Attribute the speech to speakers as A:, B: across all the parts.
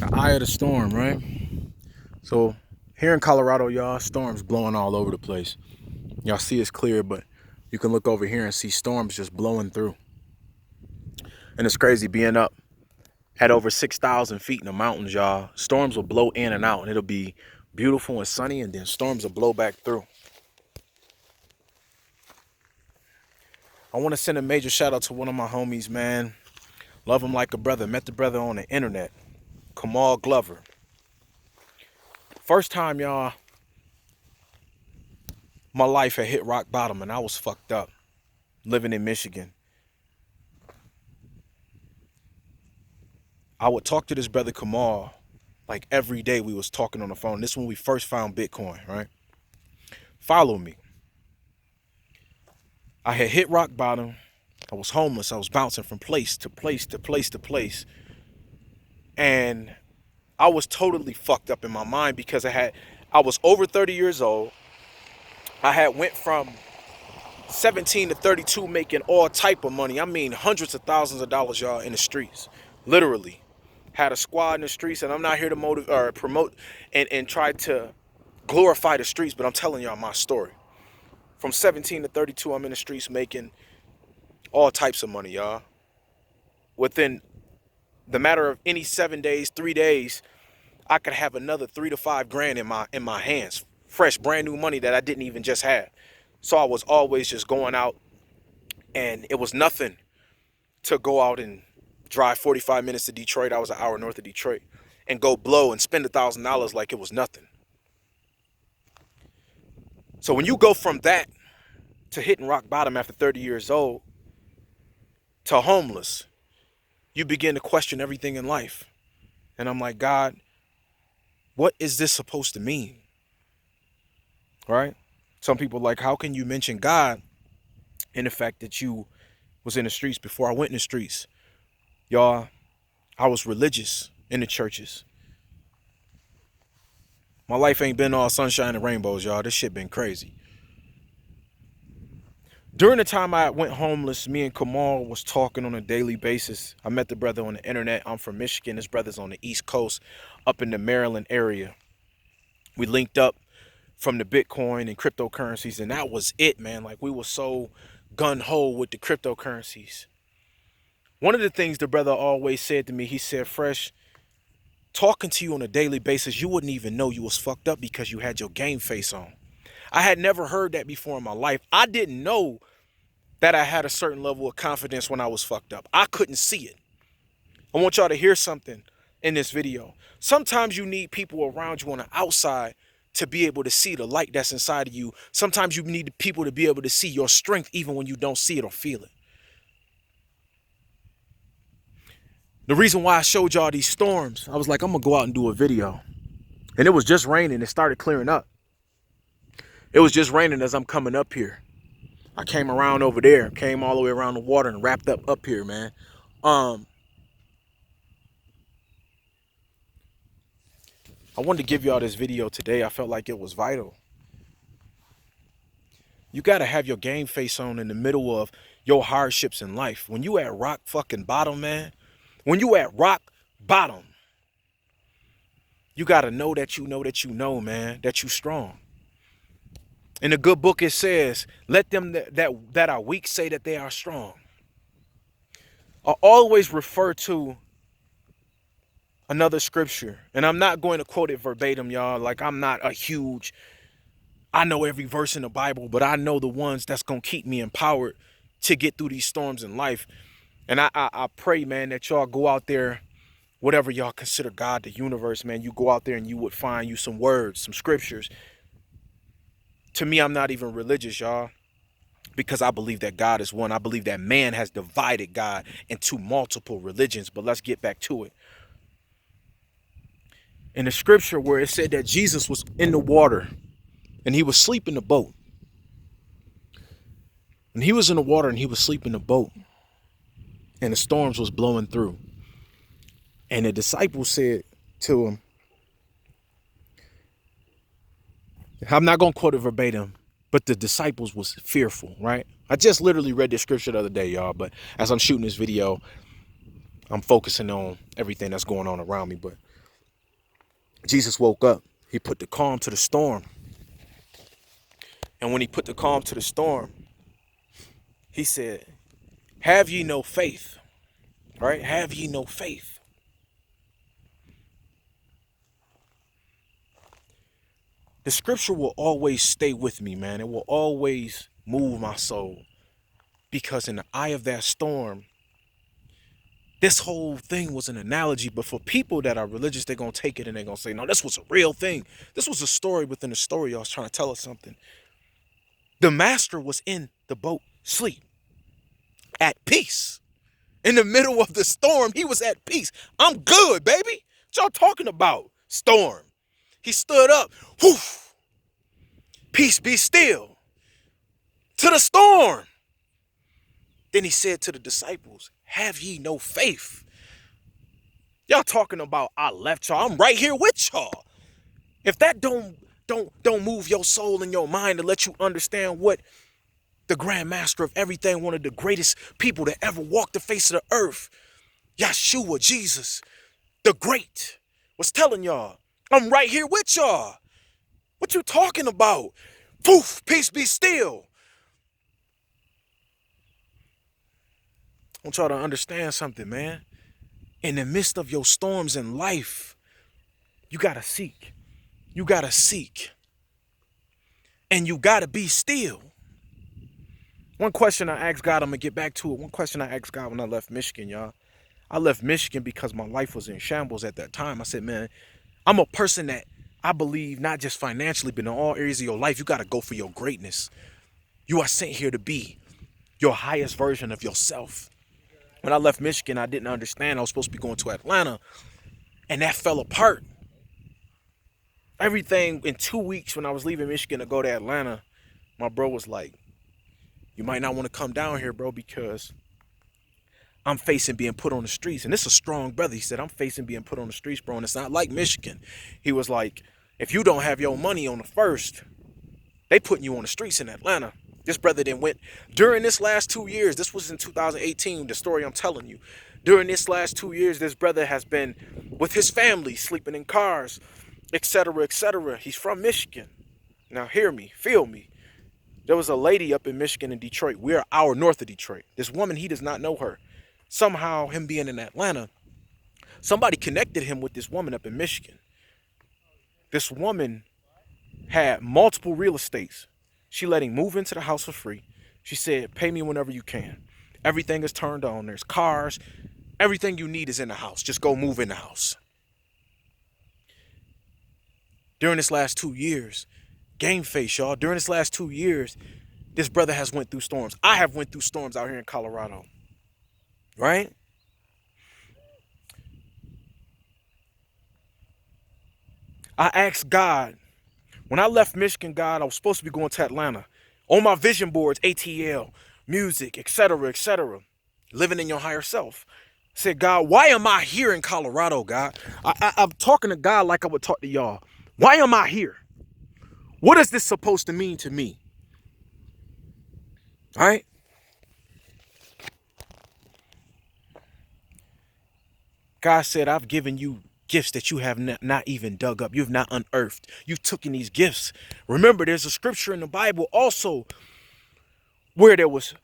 A: The eye of the storm, right? So here in Colorado, y'all, storms blowing all over the place. Y'all see it's clear, but you can look over here and see storms just blowing through. And it's crazy being up at over 6,000 feet in the mountains, y'all. Storms will blow in and out, and it'll be beautiful and sunny, and then storms will blow back through. I want to send a major shout out to one of my homies, man. Love him like a brother. Met the brother on the internet. Kamal Glover. First time, y'all, my life had hit rock bottom and I was fucked up living in Michigan. I would talk to this brother Kamal like every day. We was talking on the phone. This is when we first found Bitcoin, right? Follow me. I had hit rock bottom. I was homeless. I was bouncing from place to place to place to place. And I was totally fucked up in my mind because I was over 30 years old. I had went from 17 to 32 making all type of money. I mean hundreds of thousands of dollars, y'all, in the streets. Literally. Had a squad in the streets, and I'm not here to motivate or promote and try to glorify the streets, but I'm telling y'all my story. From 17 to 32, I'm in the streets making all types of money, y'all. Within the matter of any 7 days, 3 days, I could have another 3 to 5 grand in my hands. Fresh, brand new money that I didn't even just have. So I was always just going out, and it was nothing to go out and drive 45 minutes to Detroit. I was an hour north of Detroit, and go blow and spend $1,000 like it was nothing. So when you go from that to hitting rock bottom after 30 years old to homeless, you begin to question everything in life. And I'm like, God, what is this supposed to mean? Right? Some people like, how can you mention God in the fact that you was in the streets before I went in the streets? Y'all, I was religious in the churches. My life ain't been all sunshine and rainbows, y'all. This shit been crazy. During the time I went homeless, me and Kamal was talking on a daily basis. I met the brother on the internet. I'm from Michigan. This brother's on the East Coast, up in the Maryland area. We linked up from the Bitcoin and cryptocurrencies, and that was it, man. Like, we were so gun-ho with the cryptocurrencies. One of the things the brother always said to me, he said, Fresh, talking to you on a daily basis, you wouldn't even know you was fucked up because you had your game face on. I had never heard that before in my life. I didn't know that I had a certain level of confidence when I was fucked up. I couldn't see it. I want y'all to hear something in this video. Sometimes you need people around you on the outside to be able to see the light that's inside of you. Sometimes you need people to be able to see your strength even when you don't see it or feel it. The reason why I showed y'all these storms, I was like, I'm going to go out and do a video. And it was just raining. It started clearing up. It was just raining as I'm coming up here. I came around over there, came all the way around the water and wrapped up here, man. I wanted to give y'all this video today. I felt like it was vital. You got to have your game face on in the middle of your hardships in life. When you at rock fucking bottom, man, when you at rock bottom, you got to know that you know, man, that you strong. In the good book, it says, let them that are weak say that they are strong. I always refer to another scripture, and I'm not going to quote it verbatim, y'all. Like, I'm not I know every verse in the Bible, but I know the ones that's going to keep me empowered to get through these storms in life. And I pray, man, that y'all go out there, whatever y'all consider God, the universe, man, you go out there and you would find you some words, some scriptures. To me, I'm not even religious, y'all, because I believe that God is one. I believe that man has divided God into multiple religions, but let's get back to it. In the scripture where it said that Jesus was in the water and he was asleep in the boat. And he was in the water and he was asleep in the boat. And the storms was blowing through. And the disciples said to him, I'm not going to quote it verbatim, but the disciples was fearful, right? I just literally read this scripture the other day, y'all. But as I'm shooting this video, I'm focusing on everything that's going on around me. But Jesus woke up. He put the calm to the storm. And when he put the calm to the storm, he said, have ye no faith? Right? Have ye no faith? The scripture will always stay with me, man. It will always move my soul. Because in the eye of that storm, this whole thing was an analogy. But for people that are religious, they're going to take it and they're going to say, no, this was a real thing. This was a story within a story. I was trying to tell us something. The master was in the boat, sleep, at peace. In the middle of the storm, he was at peace. I'm good, baby. What y'all talking about? Storm. He stood up. Whew. Peace be still. To the storm. Then he said to the disciples, have ye no faith? Y'all talking about I left y'all. I'm right here with y'all. If that don't move your soul and your mind to let you understand what the Grand Master of everything, one of the greatest people to ever walk the face of the earth, Yeshua, Jesus, the Great, was telling y'all, I'm right here with y'all. What you talking about? Poof, peace be still. I want y'all to understand something, man. In the midst of your storms in life, you gotta seek. You gotta seek. And you gotta be still. One question I asked God, I'm gonna get back to it. One question I asked God when I left Michigan, y'all. I left Michigan because my life was in shambles at that time. I said, man, I'm a person that I believe not just financially, but in all areas of your life, you gotta go for your greatness. You are sent here to be your highest version of yourself. When I left Michigan, I didn't understand I was supposed to be going to Atlanta, and that fell apart. Everything in 2 weeks when I was leaving Michigan to go to Atlanta, my bro was like, you might not want to come down here, bro, because I'm facing being put on the streets. And this is a strong brother. He said, I'm facing being put on the streets, bro, and it's not like Michigan. He was like, if you don't have your money on the first, they putting you on the streets in Atlanta. This brother then went, during this last 2 years, this was in 2018, the story I'm telling you. During this last 2 years, this brother has been with his family, sleeping in cars, etc., etc. He's from Michigan. Now hear me, feel me. There was a lady up in Michigan and Detroit. We're an hour north of Detroit. This woman, he does not know her. Somehow, him being in Atlanta, somebody connected him with this woman up in Michigan. This woman had multiple real estates. She let him move into the house for free. She said, pay me whenever you can. Everything is turned on. There's cars. Everything you need is in the house. Just go move in the house. During this last 2 years, game face, y'all. During this last 2 years, this brother has went through storms. I have went through storms out here in Colorado. Right? I asked God, when I left Michigan, God, I was supposed to be going to Atlanta. On my vision boards, ATL, music, etc., etc. Living in your higher self. I said, God, why am I here in Colorado, God? I'm talking to God like I would talk to y'all. Why am I here? What is this supposed to mean to me? All right? God said, I've given you gifts that you have not even dug up. You've not unearthed. You've taken these gifts. Remember, there's a scripture in the Bible also where there was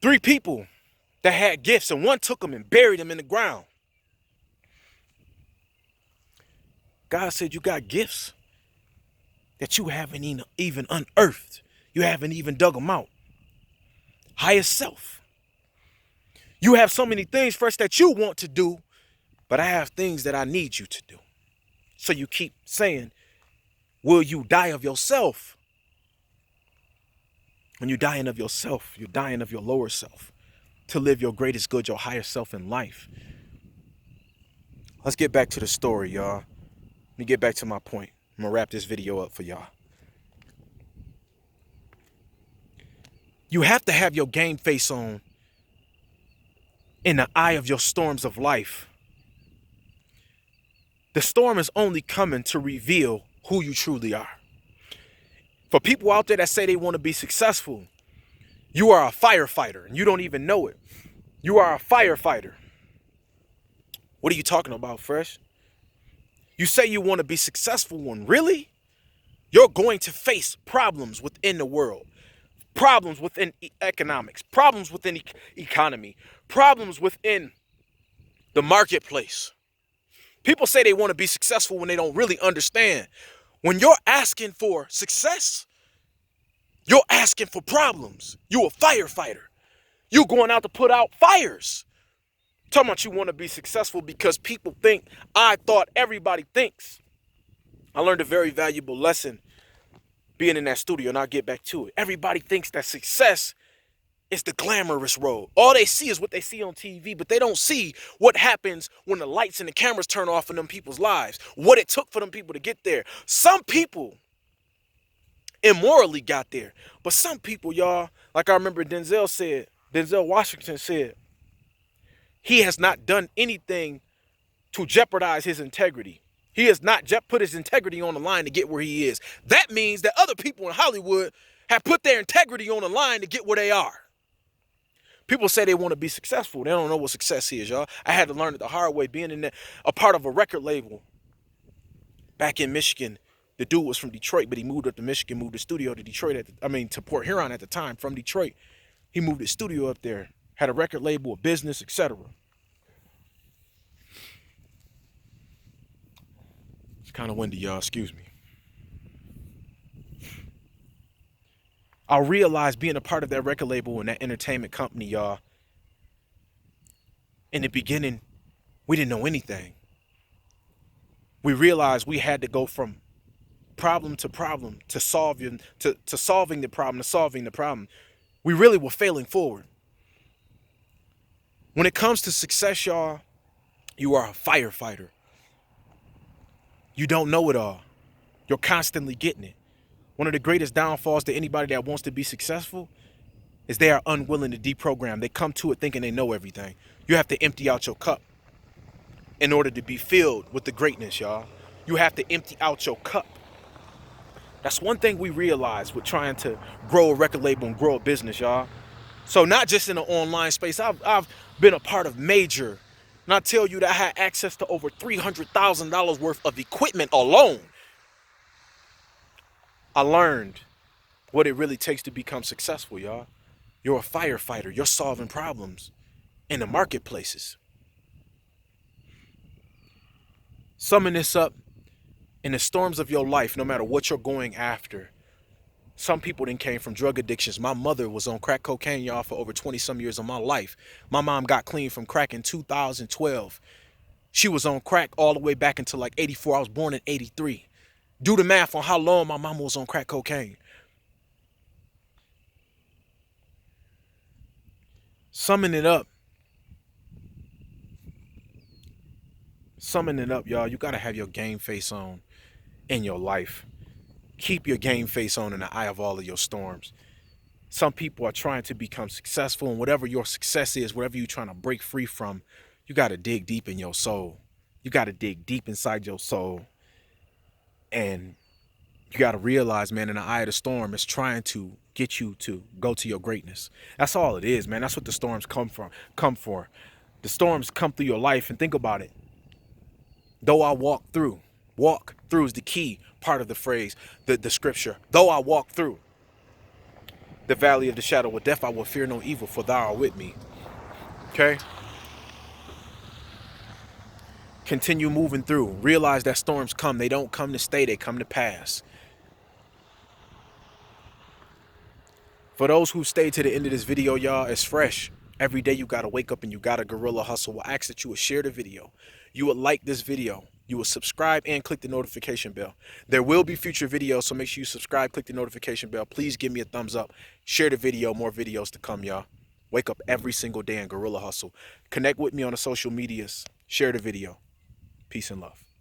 A: 3 people that had gifts and one took them and buried them in the ground. God said, you got gifts that you haven't even unearthed. You haven't even dug them out. Highest self. You have so many things first that you want to do, but I have things that I need you to do. So you keep saying, will you die of yourself? When you're dying of yourself, you're dying of your lower self to live your greatest good, your higher self in life. Let's get back to the story, y'all. Let me get back to my point. I'm going to wrap this video up for y'all. You have to have your game face on in the eye of your storms of life. The storm is only coming to reveal who you truly are. For people out there that say they want to be successful, you are a firefighter and you don't even know it. You are a firefighter. What are you talking about, Fresh? You say you want to be successful, and really, you're going to face problems within the world, problems within economics, problems within economy, problems within the marketplace. People say they want to be successful when they don't really understand. When you're asking for success, you're asking for problems. You're a firefighter. You're going out to put out fires. Talking about you want to be successful because people think. I thought everybody thinks. I learned a very valuable lesson being in that studio, and I'll get back to it. Everybody thinks that success is the glamorous road. All they see is what they see on TV, but they don't see what happens when the lights and the cameras turn off in them people's lives, what it took for them people to get there. Some people immorally got there, but some people, y'all, like I remember Denzel Washington said, he has not done anything to jeopardize his integrity. He has not put his integrity on the line to get where he is. That means that other people in Hollywood have put their integrity on the line to get where they are. People say they want to be successful. They don't know what success is, y'all. I had to learn it the hard way, being in a part of a record label back in Michigan. The dude was from Detroit, but he moved up to Michigan, moved the studio to Detroit, to Port Huron at the time, from Detroit. He moved his studio up there, had a record label, a business, etc. It's kind of windy, y'all, excuse me. I realized being a part of that record label and that entertainment company, y'all, in the beginning, we didn't know anything. We realized we had to go from problem to problem to solving the problem. We really were failing forward. When it comes to success, y'all, you are a firefighter. You don't know it all. You're constantly getting it. One of the greatest downfalls to anybody that wants to be successful is they are unwilling to deprogram. They come to it thinking they know everything. You have to empty out your cup in order to be filled with the greatness, y'all. You have to empty out your cup. That's one thing we realize with trying to grow a record label and grow a business, y'all. So not just in the online space, I've been a part of major, and I tell you that I had access to over $300,000 worth of equipment alone. I learned what it really takes to become successful, y'all. You're a firefighter. You're solving problems in the marketplaces. Summing this up, in the storms of your life, no matter what you're going after, some people then came from drug addictions. My mother was on crack cocaine, y'all, for over 20 some years of my life. My mom got clean from crack in 2012. She was on crack all the way back until like 84. I was born in 83. Do the math on how long my mama was on crack cocaine. Summing it up, y'all, you got to have your game face on in your life. Keep your game face on in the eye of all of your storms. Some people are trying to become successful, and whatever your success is, whatever you're trying to break free from, you got to dig deep in your soul. You got to dig deep inside your soul. And you got to realize, man, in the eye of the storm, it's trying to get you to go to your greatness. That's all it is, man. That's what the storms come for. The storms come through your life, and think about it. Though I walk through is the key part of the phrase, the scripture. Though I walk through the valley of the shadow of death, I will fear no evil, for thou art with me. Okay? Continue moving through. Realize that storms come. They don't come to stay. They come to pass. For those who stayed to the end of this video, y'all, it's fresh. Every day you got to wake up and you got to guerrilla hustle. I ask that you would share the video. You would like this video. You will subscribe and click the notification bell. There will be future videos, so make sure you subscribe, click the notification bell. Please give me a thumbs up. Share the video. More videos to come, y'all. Wake up every single day and guerrilla hustle. Connect with me on the social medias. Share the video. Peace and love.